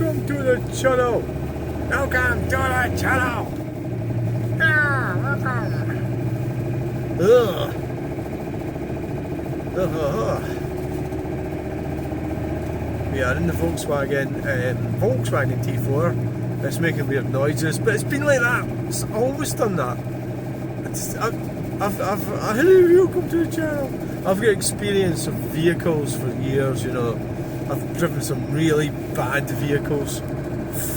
Welcome to the channel. Welcome to the channel. Yeah, welcome. We are in the Volkswagen T4. It's making weird noises, but it's been like that. It's always done that. Welcome to the channel. I've got experience of vehicles for years, you know. I've driven some really bad vehicles,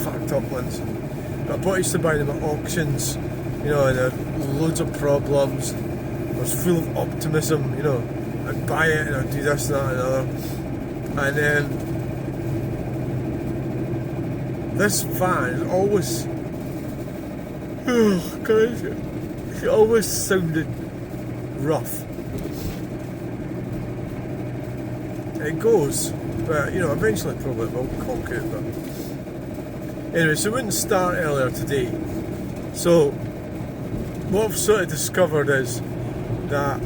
fucked up ones. But I used to buy them at auctions, you know, and there were loads of problems. I was full of optimism, you know. I'd buy it and I'd do this, that, and other. And then this van is always, oh God, it always sounded rough. It goes, but you know, eventually probably will conk it. But anyway, so it wouldn't start earlier today. So what I've sort of discovered is that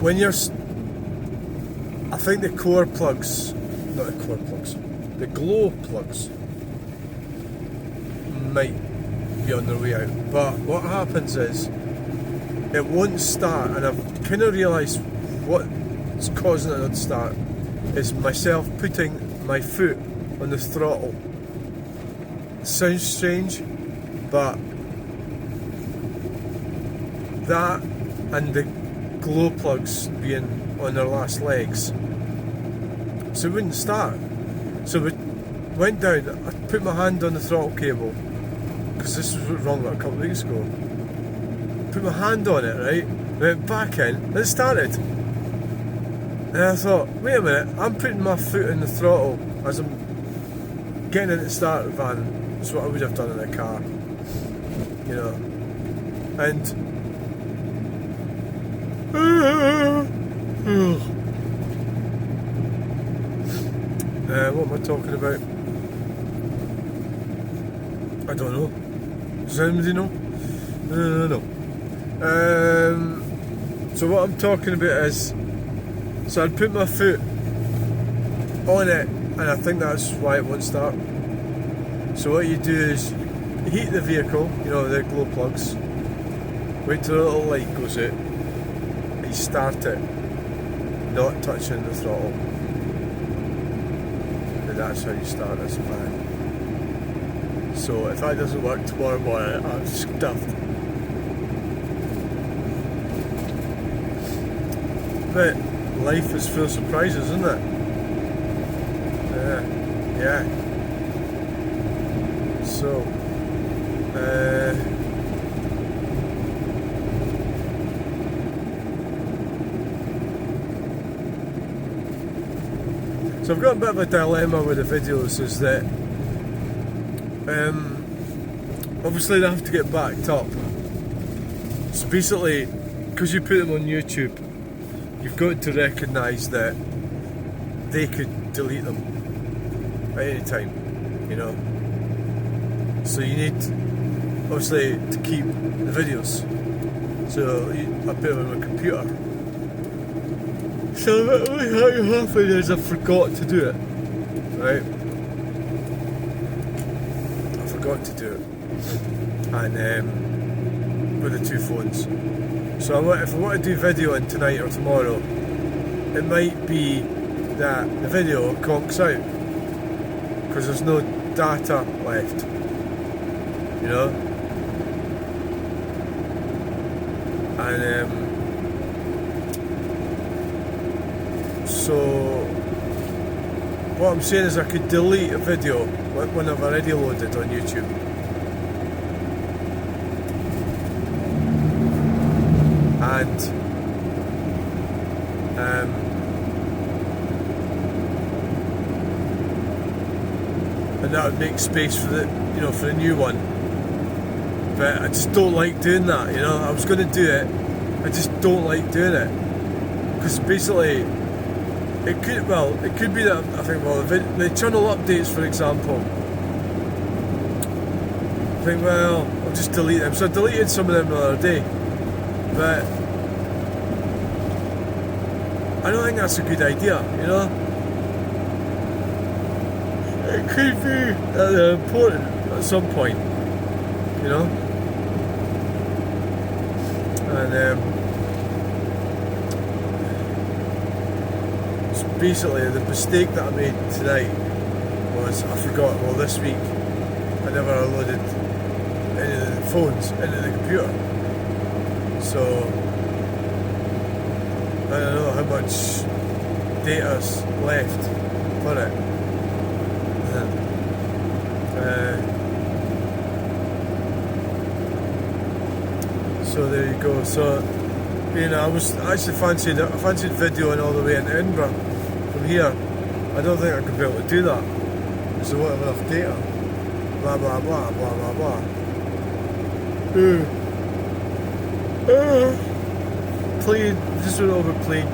when you're, I think the core plugs, not the core plugs, the glow plugs might be on their way out. But what happens is it won't start, and I've kind of realised what's causing it not to start is myself putting my foot on the throttle. It sounds strange, but that and the glow plugs being on their last legs, so it wouldn't start. So we went down, I put my hand on the throttle cable, because this was wrong a couple of weeks ago. Put my hand on it, right, went back in, and it started. And I thought, wait a minute, I'm putting my foot in the throttle as I'm getting in the start van. That's what I would have done in a car, you know. And what am I talking about? I don't know. Does anybody know? No. So what I'm talking about is, so I'd put my foot on it, and I think that's why it won't start. So what you do is you heat the vehicle, you know, the glow plugs, wait till the little light goes out, and you start it, not touching the throttle. And that's how you start this van. So if that doesn't work tomorrow morning, I'm stuffed. But life is full of surprises, isn't it? Yeah. So, so I've got a bit of a dilemma with the videos, is that obviously they have to get backed up. So basically, because you put them on YouTube, you've got to recognise that they could delete them at any time, you know. So you need, obviously, to keep the videos. So I put them on my computer. So what happened is I forgot to do it, right? I forgot to do it, and with the two phones. So if I want to do video in tonight or tomorrow, it might be that the video conks out because there's no data left, you know. And so what I'm saying is I could delete a video when I've already loaded on YouTube. And that would make space for the, you know, for a new one. But I just don't like doing that, you know. I was going to do it, I just don't like doing it, because basically it could be that I think, well, the channel updates, for example, I think, well, I'll just delete them. So I deleted some of them the other day, but I don't think that's a good idea, you know? It could be important at some point, you know? And so basically the mistake that I made tonight was I forgot, well, this week I never loaded any of the phones into the computer, so I don't know how much data's left for it. So there you go. So, you know, I actually fancied videoing all the way into Edinburgh from here. I don't think I could be able to do that because I won't have enough data. Blah blah blah blah blah blah. Plane, just went over plane.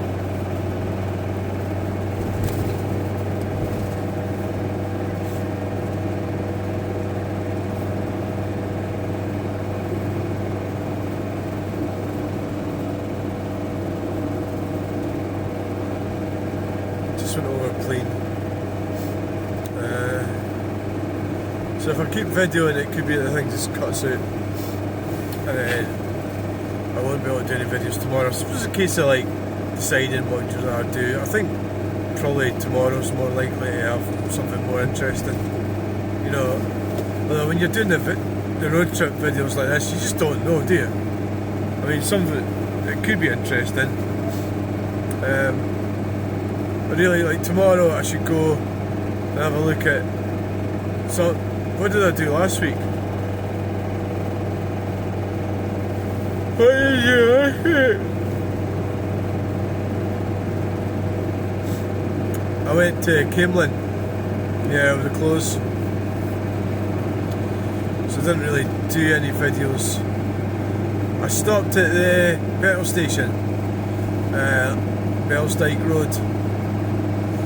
So if I keep videoing, it could be that the thing just cuts out, and then I won't be able to do any videos tomorrow. So it's a case of like deciding what you'd rather do. I think probably tomorrow's more likely to have something more interesting. You know, although when you're doing the road trip videos like this, you just don't know, do you? I mean, some of it could be interesting. But really, like tomorrow, I should go and have a look at. So, what did I do last week? What did you do last week? I went to Camelin. Yeah, with the clothes. So I didn't really do any videos. I stopped at the petrol station, Bellsdyke Road.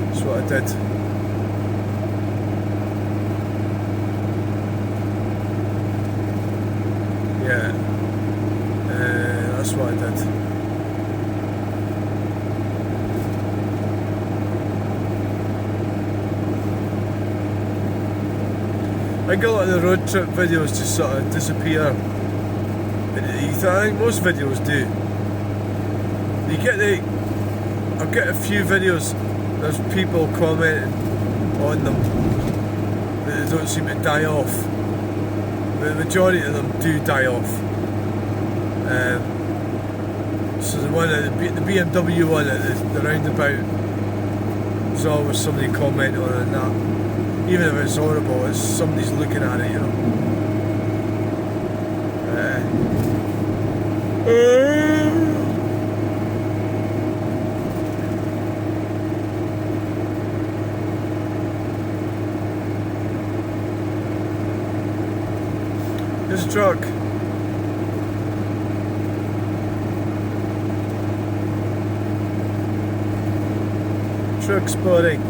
That's what I did. Yeah, that's what I did. I think a lot of the road trip videos just sort of disappear into the ether. I think most videos do. I'll get a few videos, there's people commenting on them, but they don't seem to die off. The majority of them do die off. So the one at the BMW one at the roundabout, there's always somebody commenting on it and that. Even if it's horrible, it's somebody's looking at it, you know. There's a truck. Truck spotting.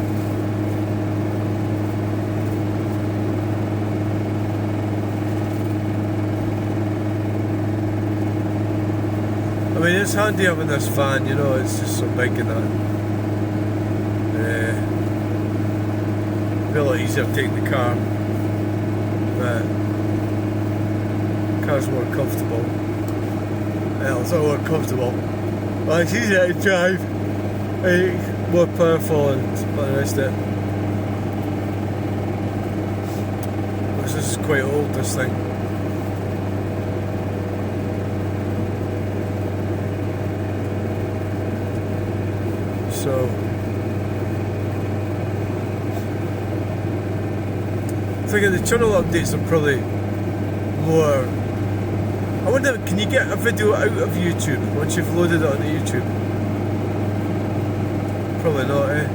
I mean, it's handy having this van, you know, it's just so big and that. It'd be a lot easier taking the car, but the car's more comfortable. Well, it's not more comfortable, well, it's easier to drive, it's more powerful and all the rest of it. Because this is quite old, this thing. So I think the channel updates are probably more. I wonder, can you get a video out of YouTube once you've loaded it onto YouTube? Probably not, eh?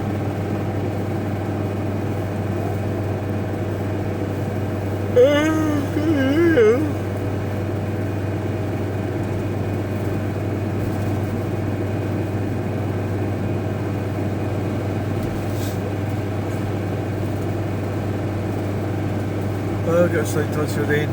I'll get a slight touch of rain.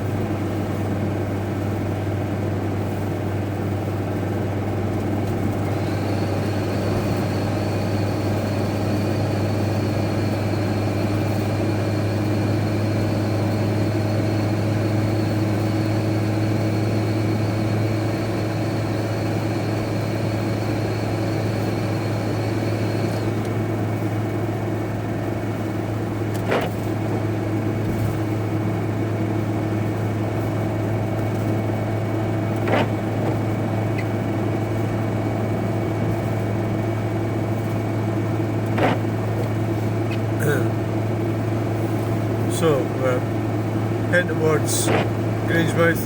So we're heading towards Grangemouth.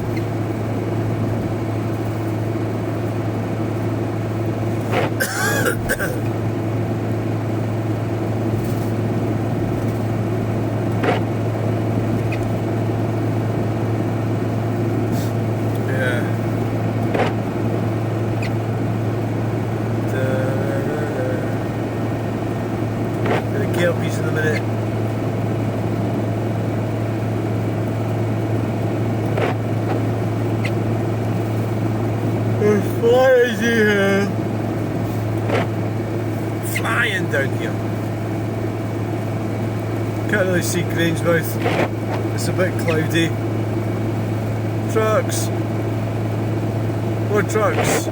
Kelpies in a minute. There's flies here. Flying down here. Can't really see Grangemouth. It's a bit cloudy. Trucks. More trucks.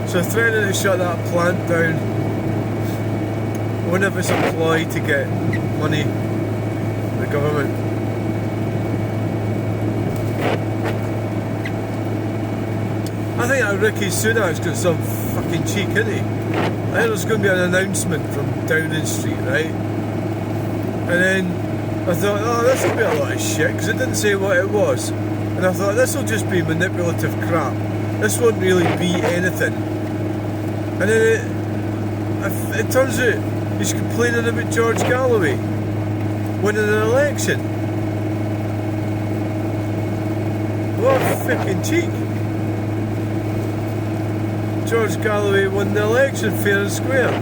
So threatening to shut that plant down whenever it's a ploy to get money from the government. I think that Rishi Sunak's got some fucking cheek, isn't he? I think there's going to be an announcement from Downing Street, right? And then I thought, oh, this will be a lot of shit, because it didn't say what it was. And I thought, this will just be manipulative crap. This won't really be anything. And then it turns out he's complaining about George Galloway winning an election. What a fucking cheek. George Galloway won the election fair and square.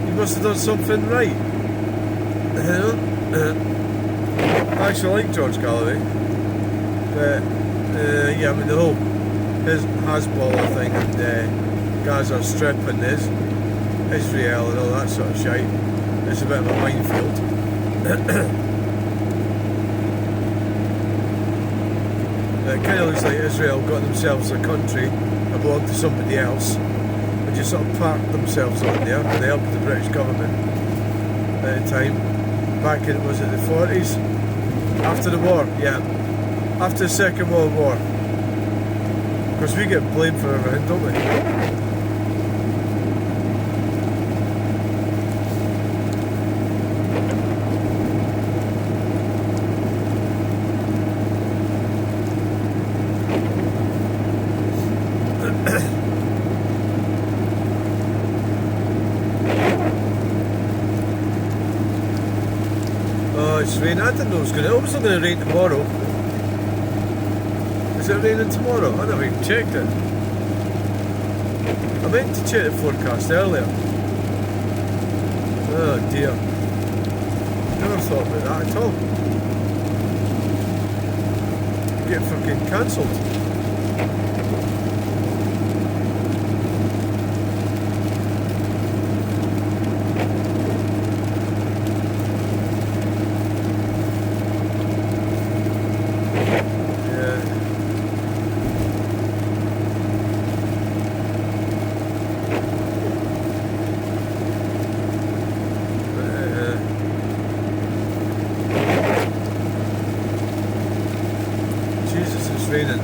He must have done something right. I actually like George Galloway. But, yeah, I mean the whole his Hezbollah thing and Gaza Strip and Israel and all that sort of shite. It's a bit of a minefield. It kind of looks like Israel got themselves a country that belonged to somebody else and just sort of parked themselves on there with the help of the British government at the time. Back in, was it the 40s? After the war, yeah. After the Second World War. Of course we get blamed for everything, don't we? It's raining. I didn't know it was going to. It was not going to rain tomorrow. Is it raining tomorrow? I never even checked it. I meant to check the forecast earlier. Oh dear. Never thought about that at all. Get fucking cancelled. Raining.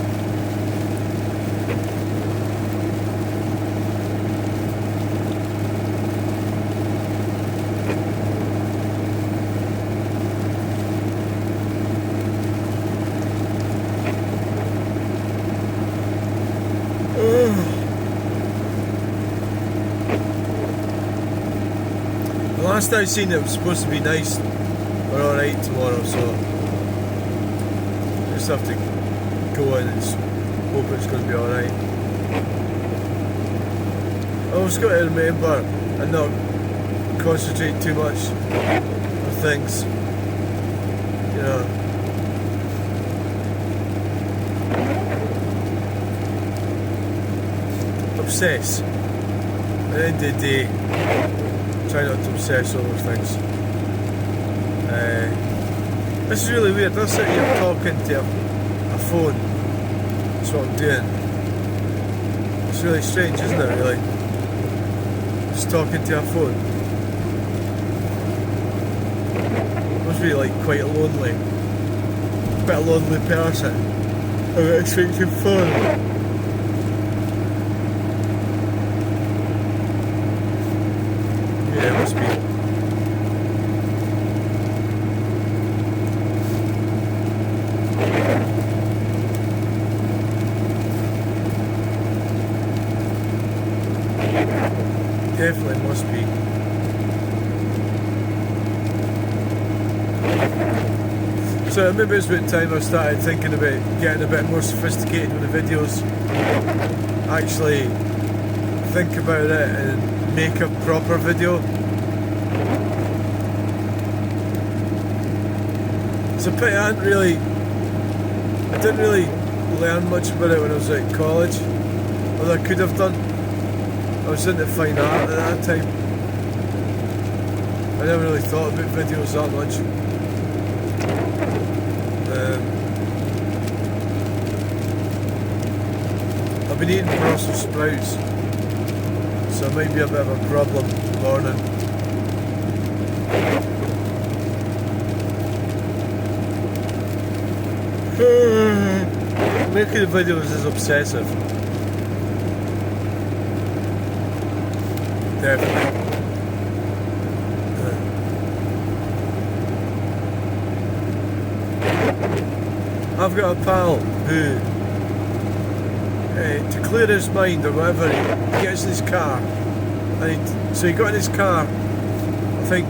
The last I seen it was supposed to be nice. We're alright tomorrow, so just have to go in and hope it's going to be alright. I always got to remember and not concentrate too much on things, you know. Obsess. At the end of the day, try not to obsess over things. This is really weird. I'm sitting here talking to a phone. That's what I'm doing. It's really strange, isn't it, really? Just talking to a phone. Must be like quite lonely. quite a lonely person. I'm going to speak to your phone. Yeah, it must be. Definitely must be. So maybe it's about time I started thinking about getting a bit more sophisticated with the videos. Actually think about it and make a proper video. It's a pity I didn't really learn much about it when I was at college. Although I could have done. I was into fine art at that time. I never really thought about videos that much. I've been eating Brussels sprouts, so it might be a bit of a problem in the morning. Making the videos is obsessive. Definitely. I've got a pal who, to clear his mind or whatever, he gets in his car. So he got in his car, I think,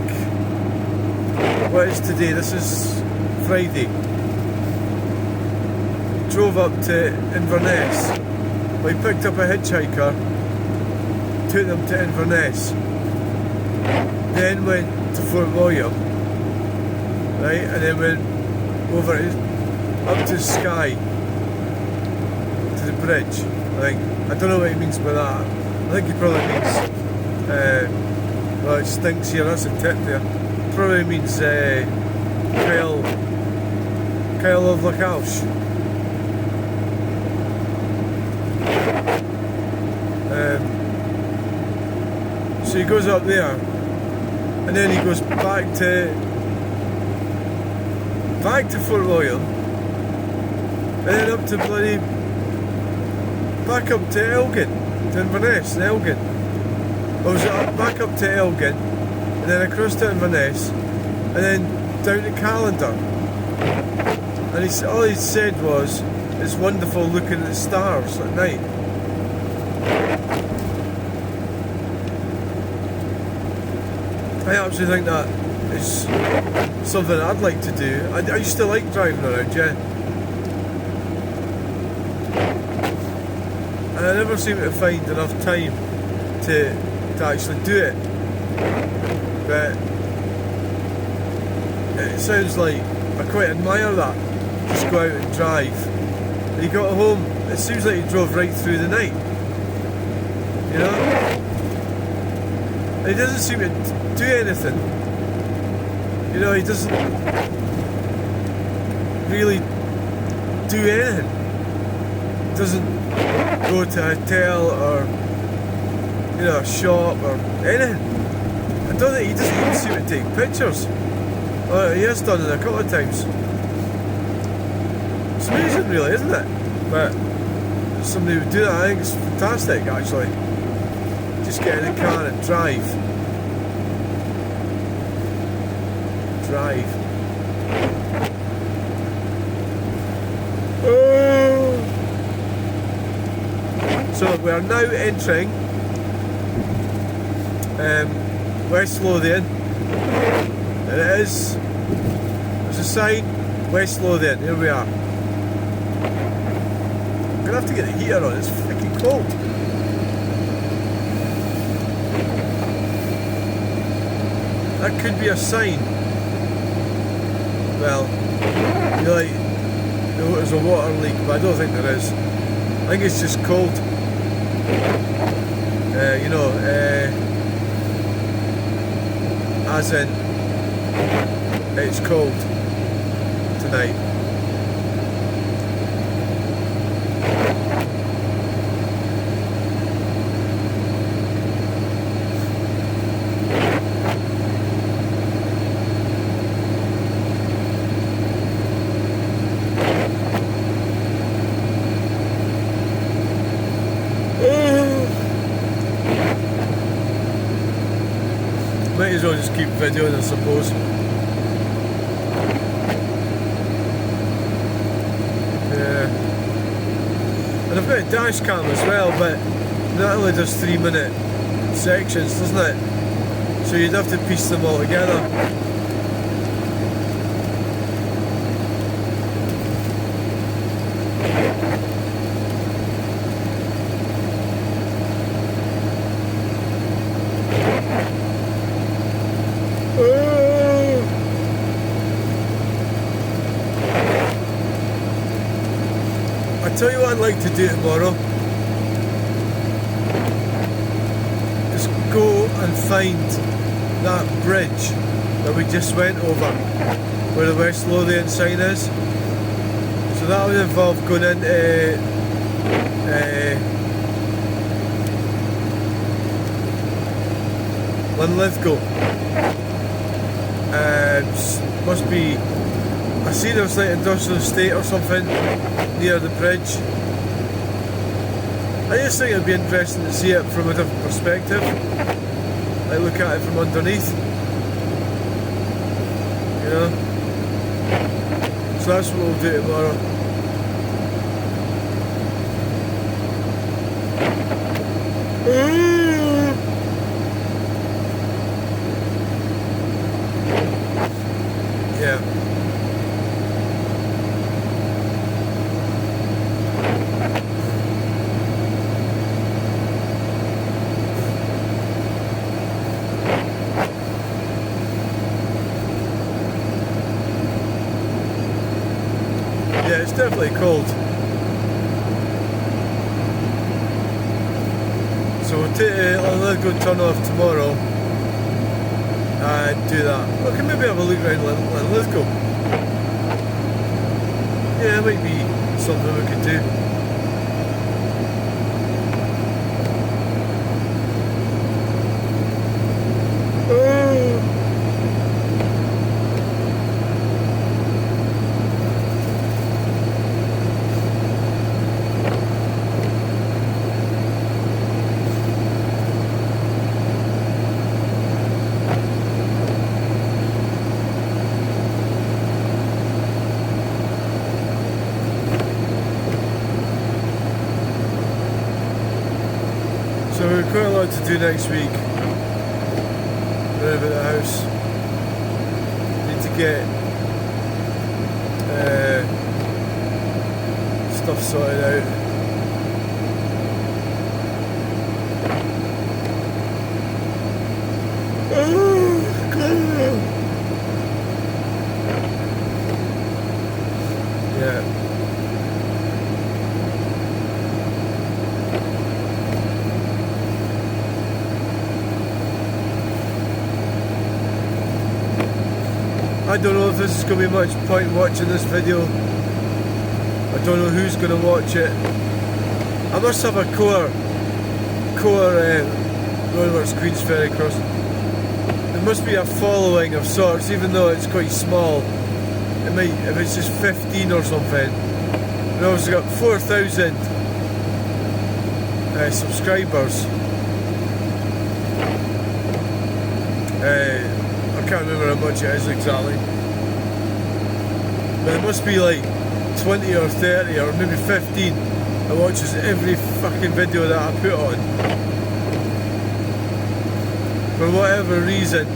what is today? This is Friday. He drove up to Inverness. Well, he picked up a hitchhiker, took them to Inverness, then went to Fort William, right, and then went over up to Skye, to the bridge. I don't know what he means by that. I think he probably means, well, it stinks here, that's a tip there. Probably means Kyle of Lacouche. So he goes up there, and then he goes back to Fort William, and then up to back up to Elgin, to Inverness and Elgin. Or was it back up to Elgin, and then across to Inverness, and then down to Callander. And all he said was, it's wonderful looking at the stars at night. I absolutely think that is something I'd like to do. I used to like driving around, yeah. And I never seem to find enough time to actually do it. But it sounds like I quite admire that. Just go out and drive. And he got home, it seems like he drove right through the night. You know? And he doesn't seem to do anything. You know, he doesn't really do anything. He doesn't go to a hotel or, you know, a shop or anything. I don't think he doesn't even seem to take pictures. Well, he has done it a couple of times. It's amazing, really, isn't it? But somebody would do that. I think it's fantastic, actually. Just get in the car and drive. Oh. So we are now entering West Lothian, and there's a sign, West Lothian. Here we are. I'm gonna have to get the heater on. It's freaking cold. That could be a sign. Well, you like, there's a water leak, but I don't think there is. I think it's just cold. You know, as in, it's cold tonight. as well just keep videoing, I suppose. Yeah. And I've got a dash cam as well, but that only does 3-minute sections, doesn't it? So you'd have to piece them all together. I tell you what I'd like to do tomorrow is go and find that bridge that we just went over where the West Lothian sign is. So that would involve going into Linlithgow. Must be, I see there's like industrial estate or something near the bridge. I just think it'd be interesting to see it from a different perspective, like look at it from underneath, you know. So that's what we'll do tomorrow. Yeah. Yeah, it's definitely cold. So we'll take let's go turn off tomorrow and do that. We can maybe have a look around Linlithgow. Yeah, it might be something we could do. So we've quite a lot to do next week. Renovate the house. Need to get stuff sorted out. Oh, God. Yeah. I don't know if this is going to be much point watching this video. I don't know who's going to watch it. I must have a core Roadworks Queensferry cross. There must be a following of sorts, even though it's quite small. It might, if it's just 15 or something. And I've also got 4,000 subscribers. I can't remember how much it is exactly, but it must be like 20 or 30 or maybe 15 that watches every fucking video that I put on. For whatever reason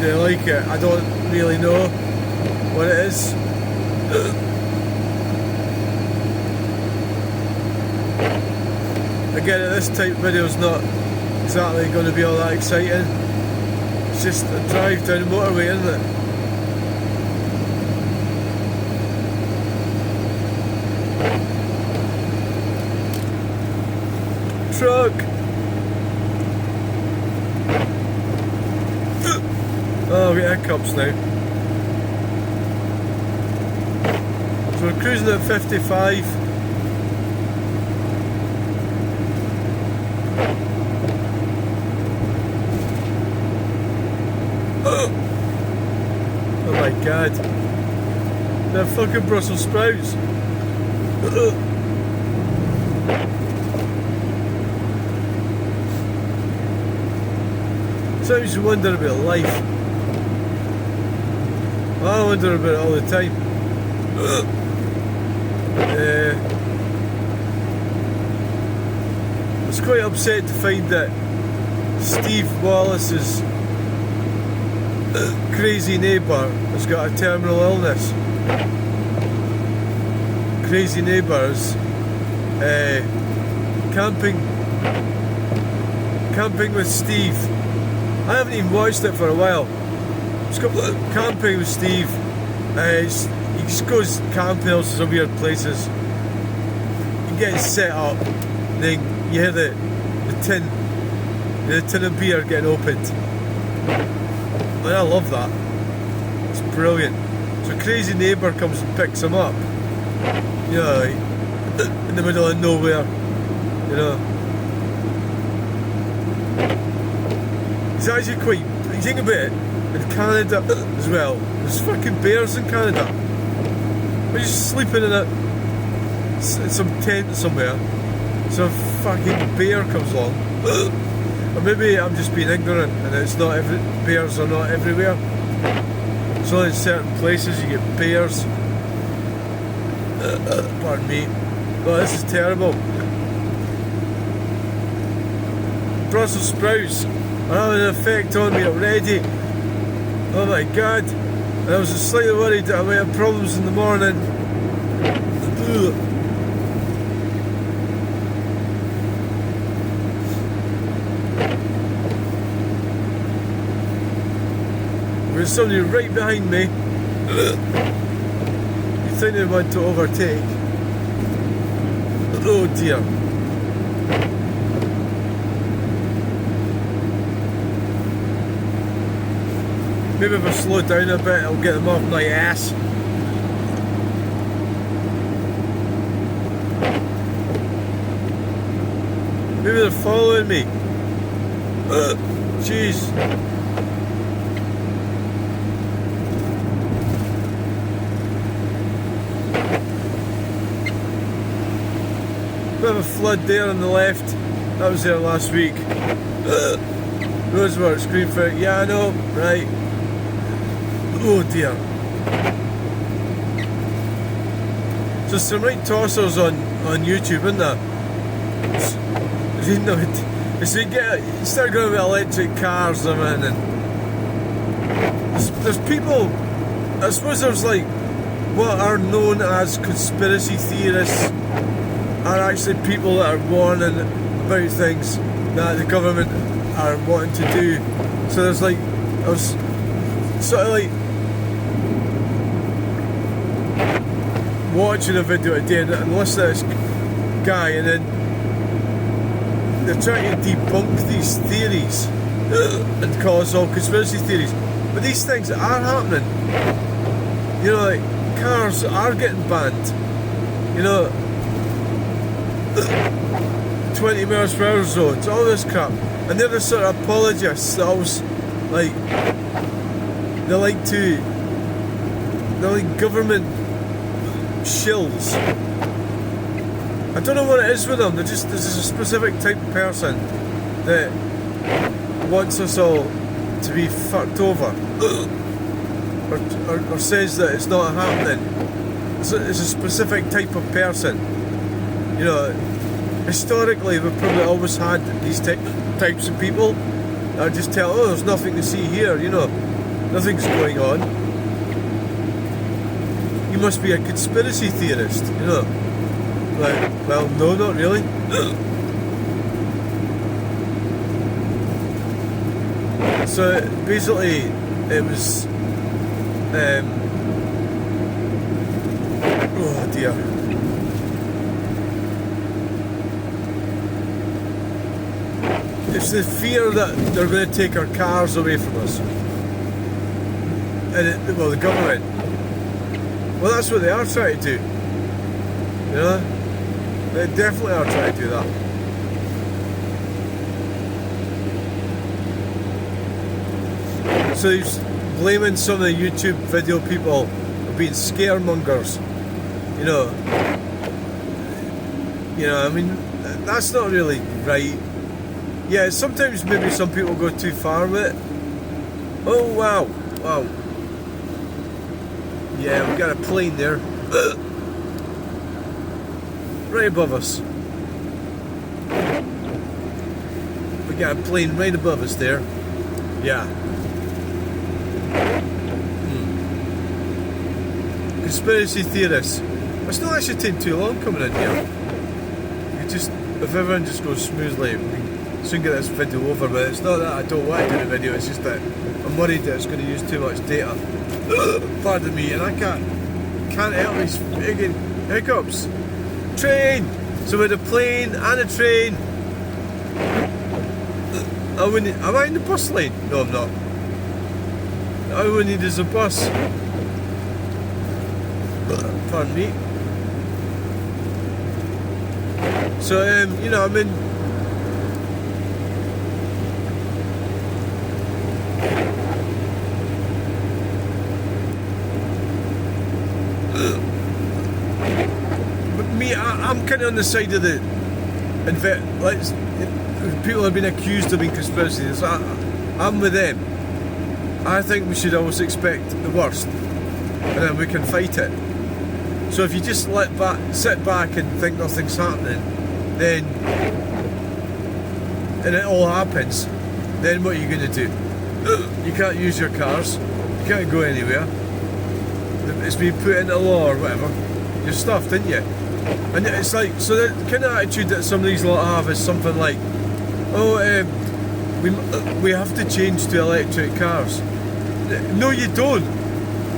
they like it, I don't really know what it is. Again, this type of video is not exactly going to be all that exciting. It's just a drive down the motorway, isn't it? Truck! Oh, we get hiccups now. So we're cruising at 55. Oh my God. They're fucking Brussels sprouts. Sometimes you wonder about life. I wonder about it all the time. I was quite upset to find that Steve Wallace's crazy neighbour has got a terminal illness. Crazy neighbours camping with Steve. I haven't even watched it for a while. It's got camping with Steve. He just goes camping all sorts of weird places. He gets set up, and then you hear the tin of beer getting opened. And I love that. It's brilliant. So a crazy neighbour comes and picks him up. You know, in the middle of nowhere. You know. He's actually quite. You think about it, in Canada as well, there's fucking bears in Canada. We're just sleeping in some tent somewhere. Some fucking bear comes along. Or maybe I'm just being ignorant and it's not bears are not everywhere. It's only in certain places you get bears. Pardon me. Oh, this is terrible. Brussels sprouts are having an effect on me already. Oh my god. And I was slightly worried that I might have problems in the morning. Ugh. There's somebody right behind me. You think they want to overtake? Oh dear. Maybe if I slow down a bit, I'll get them off my ass. Maybe they're following me. Jeez. Bit of a flood there on the left. That was there last week. Roseworks, Greenfoot. Yeah, I know. Right. Oh dear. So some right tossers on YouTube, isn't there? So you start going with electric cars and everything, and there's people, I suppose there's like what are known as conspiracy theorists are actually people that are warning about things that the government are wanting to do. So there's like, I was sort of like watching a video today and listening to this guy, and then they're trying to debunk these theories and call us all conspiracy theories. But these things are happening. You know, like cars are getting banned. You know, 20 miles per hour zones, all this crap. And they're the sort of apologists that always like, they're like government shills. I don't know what it is with them. There's a specific type of person that wants us all to be fucked over, or says that it's not happening. It's a specific type of person. You know, historically we've probably always had these types of people that just tell, oh, there's nothing to see here. You know, nothing's going on. You must be a conspiracy theorist. You know. Like, well, no, not really. So basically, it was. Oh dear. It's the fear that they're going to take our cars away from us, and the government. Well, that's what they are trying to do. You know. They definitely are trying to do that. So he's blaming some of the YouTube video people for being scaremongers. You know, I mean, that's not really right. Yeah, sometimes maybe some people go too far with it. Oh wow, wow. Yeah, we got a plane there. Right above us. We got a plane right above us there. Yeah. Conspiracy theorists. It's not actually taking too long coming in here. If everyone just goes smoothly, we can soon get this video over with. It's not that I don't want to do the video, it's just that I'm worried that it's going to use too much data. Pardon me, and I can't help these friggin' hiccups. Train! So with a plane and a train. Am I in the bus lane? No, I'm not. All we need is a bus. Pardon me. So, you know, I'm in. But me, I'm kind of on the side of the. People have been accused of being conspiracy theorists. I'm with them. I think we should always expect the worst, and then we can fight it. So if you just sit back and think nothing's happening, then, and it all happens, then what are you going to do? You can't use your cars, you can't go anywhere, it's been put into law or whatever, you're stuffed, didn't you? And it's like, so the kind of attitude that some of these lot have is something like, oh, we have to change to electric cars. No, you don't.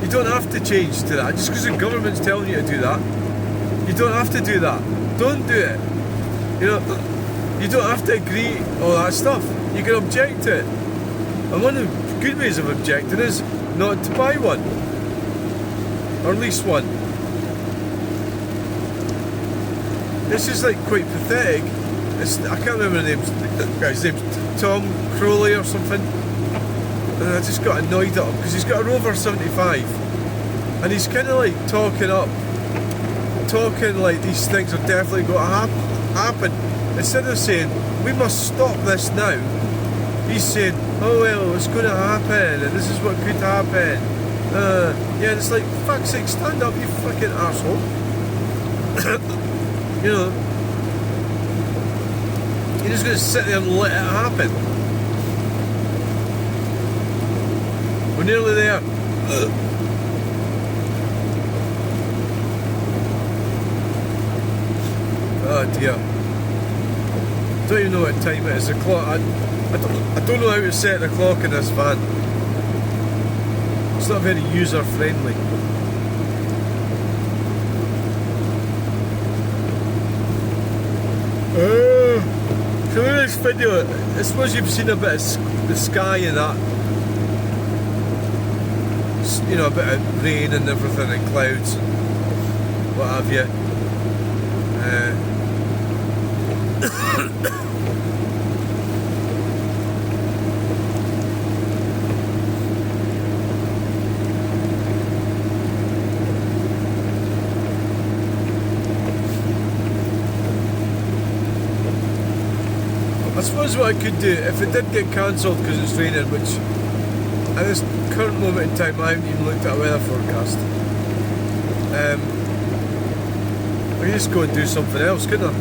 You don't have to change to that. Just because the government's telling you to do that, you don't have to do that. Don't do it. You know, you don't have to agree all that stuff. You can object to it. And one of the good ways of objecting is not to buy one. Or lease one. This is like quite pathetic. I can't remember the guy's name's Tom Crowley or something. And I just got annoyed at him because he's got a Rover 75 and he's kind of like talking like these things are definitely going to happen. Instead of saying, we must stop this now, he's saying, oh well, it's going to happen and this is what could happen. Yeah, and it's like, fuck's sake, stand up, you fucking arsehole. You know, you're just going to sit there and let it happen. We're nearly there. Oh dear. I don't even know what time it is. The clock. I don't know how to set the clock in this van. It's not very user friendly. So in this video, I suppose you've seen a bit of the sky and that. You know, a bit of rain and everything and clouds and what have you. I suppose what I could do, if it did get cancelled because it's raining, which at this current moment in time I haven't even looked at a weather forecast, I could just go and do something else, couldn't I?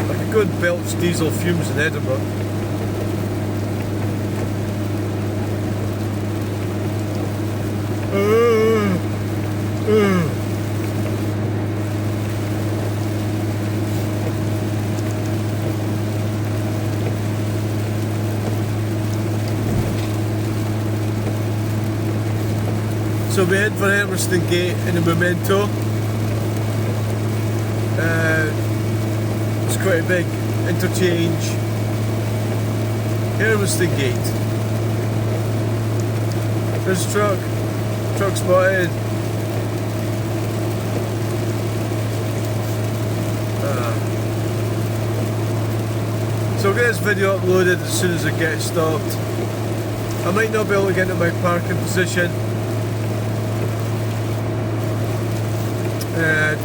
I could go and belch diesel fumes in Edinburgh. So we head for Hermiston Gate in a memento. It's quite a big interchange. Hermiston Gate. There's a truck. Truck spotted. So I'll get this video uploaded as soon as it gets stopped. I might not be able to get into my parking position.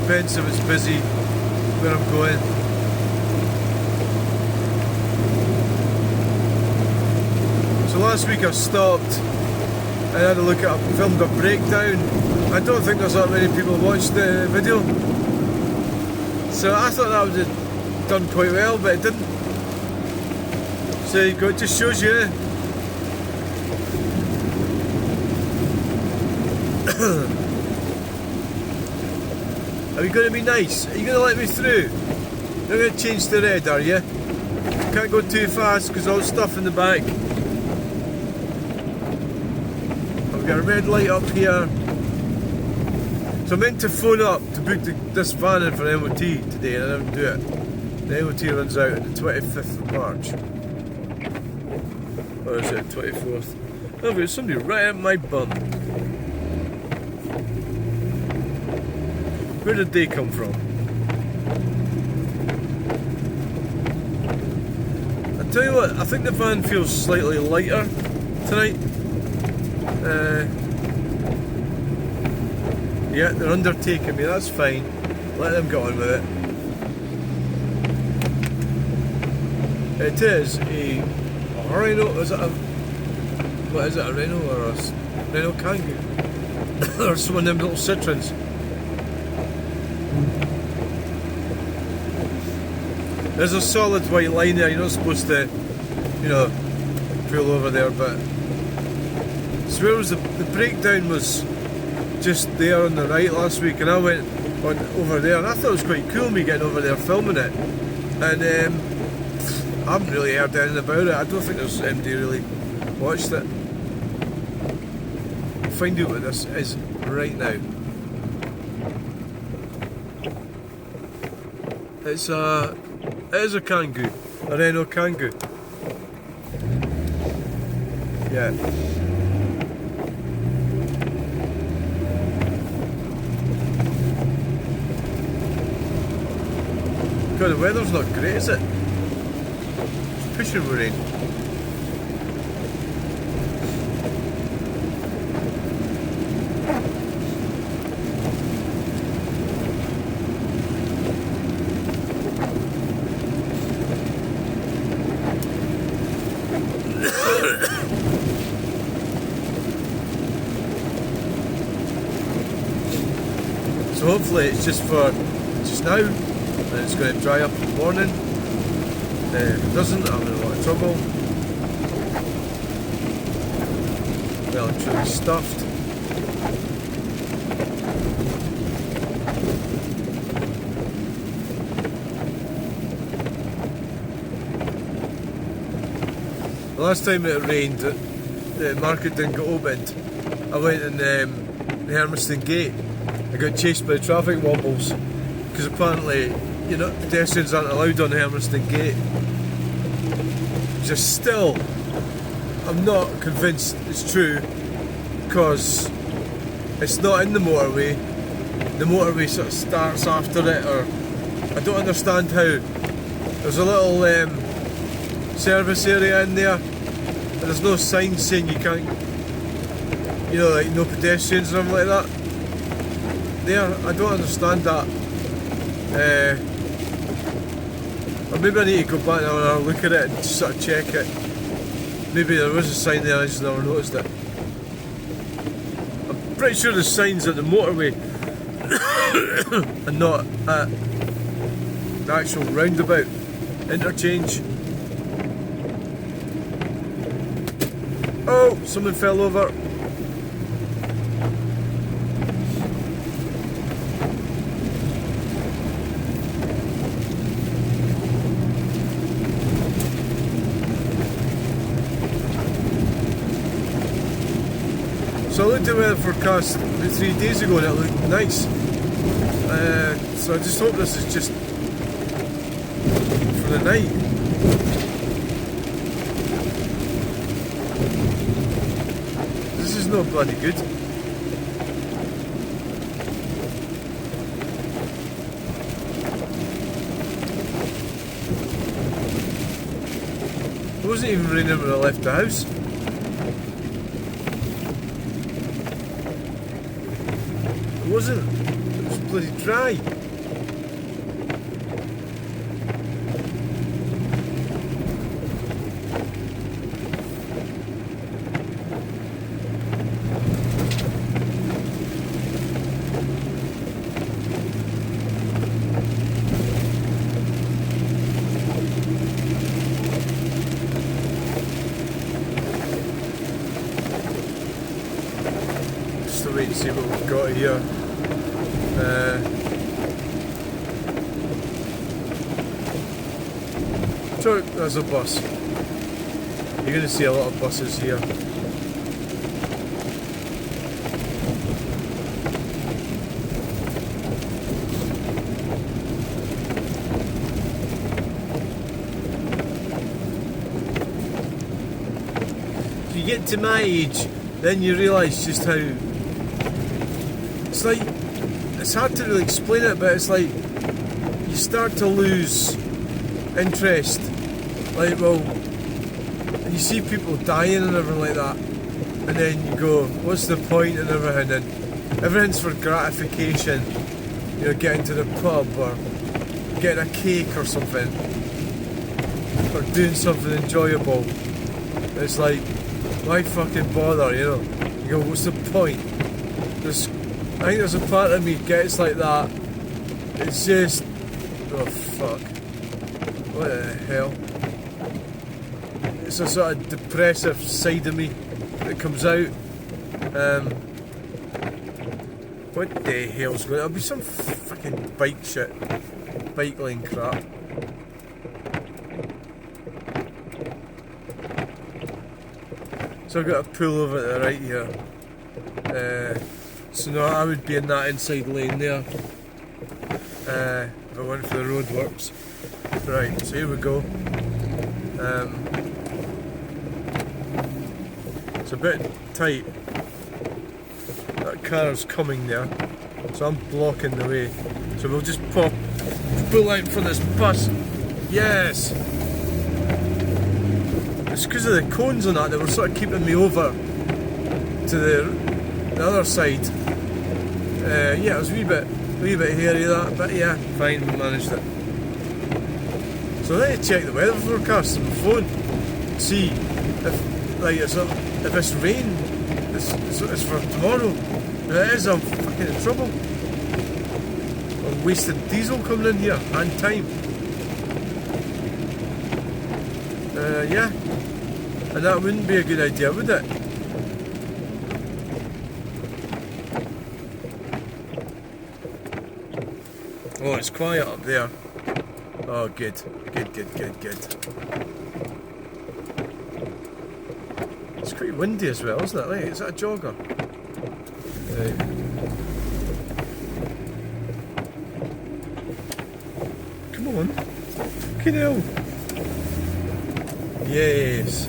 Depends if it's busy. where I'm going. So last week I stopped and had a look at, I filmed a breakdown. I don't think there's that many people watched the video. So I thought that would have done quite well, but it didn't. So it just shows you. Are you going to be nice? Are you going to let me through? You're going to change to red, are you? Can't go too fast because all the stuff in the back. I've got a red light up here. So I meant to phone up to book this van in for MOT today and I didn't do it. The MOT runs out on the 25th of March. Or is it 24th? Oh, but there's somebody right up my bum. Where did they come from? I tell you what, I think the van feels slightly lighter tonight. Yeah, they're undertaking me, that's fine. Let them get on with it. It is a Rhino, is it a... What is it, a Rhino or a Rhino Kangoo? Or some of them little Citroens. There's a solid white line there, you're not supposed to, you know, pull over there, but... So where was the breakdown was just there on the right last week, and I went on over there, and I thought it was quite cool me getting over there filming it, and I haven't really heard anything about it. I don't think there's anybody really watched it. I'll find out what this is right now. It is a Kangoo, a Renault Kangoo. Yeah. God, the weather's not great, is it? It's pushing with rain. So hopefully it's just for just now, and it's going to dry up in the morning. If it doesn't, I'm in a lot of trouble. Well, I'm truly stuffed. The last time it rained, the market didn't get opened. I went in the Hermiston Gate. I got chased by traffic wobbles because apparently, you know, pedestrians aren't allowed on Hermiston Gate. Just still, I'm not convinced it's true because it's not in the motorway. The motorway sort of starts after it, or I don't understand how there's a little service area in there and there's no sign saying you can't, you know, like no pedestrians or something like that. There, I don't understand that. Or maybe I need to go back now and have a look at it and just sort of check it. Maybe there was a sign there, I just never noticed it. I'm pretty sure there's signs at the motorway and not at the actual roundabout interchange. Oh, someone fell over. So I looked at the weather forecast 3 days ago and it looked nice. So I just hope this is just for the night. This is not bloody good. It wasn't even raining when I left the house. It wasn't. It was bloody dry. wait and see what we've got here. So there's a bus. You're going to see a lot of buses here. If you get to my age, then you realise just how it's like, it's hard to really explain it, but it's like you start to lose interest. Like, well, and you see people dying and everything like that, and then you go, what's the point in everything? And everything's for gratification, you know, getting to the pub or getting a cake or something, or doing something enjoyable. It's like, why fucking bother, you know? You go, what's the point? I think there's a part of me gets like that. It's just, oh fuck, what the hell? It's a sort of depressive side of me that comes out. What the hell's going on? There'll be some fucking bike shit, bike lane crap. So I've got a pull over to the right here. So no, I would be in that inside lane there if I went for the roadworks. Right, so here we go. It's a bit tight. That car's coming there, so I'm blocking the way. So we'll just pull out for this bus. Yes! It's because of the cones on that were sort of keeping me over to the other side. Yeah, it was a wee bit hairy that, but yeah, fine, we managed it. So I need to check the weather forecast on my phone, see if like if it's rain it's for tomorrow. If it is, I'm fucking in trouble. I'm wasting diesel coming in here and time. Yeah, and that wouldn't be a good idea, would it? Oh, it's quiet up there. Oh, good. It's quite windy as well, isn't it? Like, is that a jogger? Right. Come on. Fucking hell. Yes.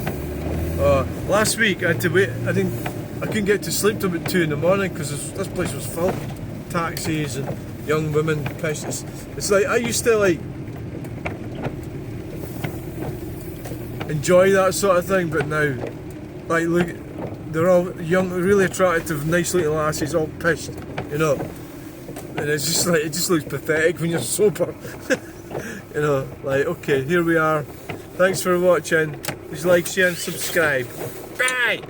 Last week I had to wait. I couldn't get to sleep till about 2 in the morning because this place was full. Taxis and young women pissed. It's like I used to like enjoy that sort of thing, but now, like, look, they're all young, really attractive, nice little lasses, all pissed, you know. And it's just like, it just looks pathetic when you're sober. You know, like, okay, here we are. Thanks for watching. Please like, share and subscribe. Bye!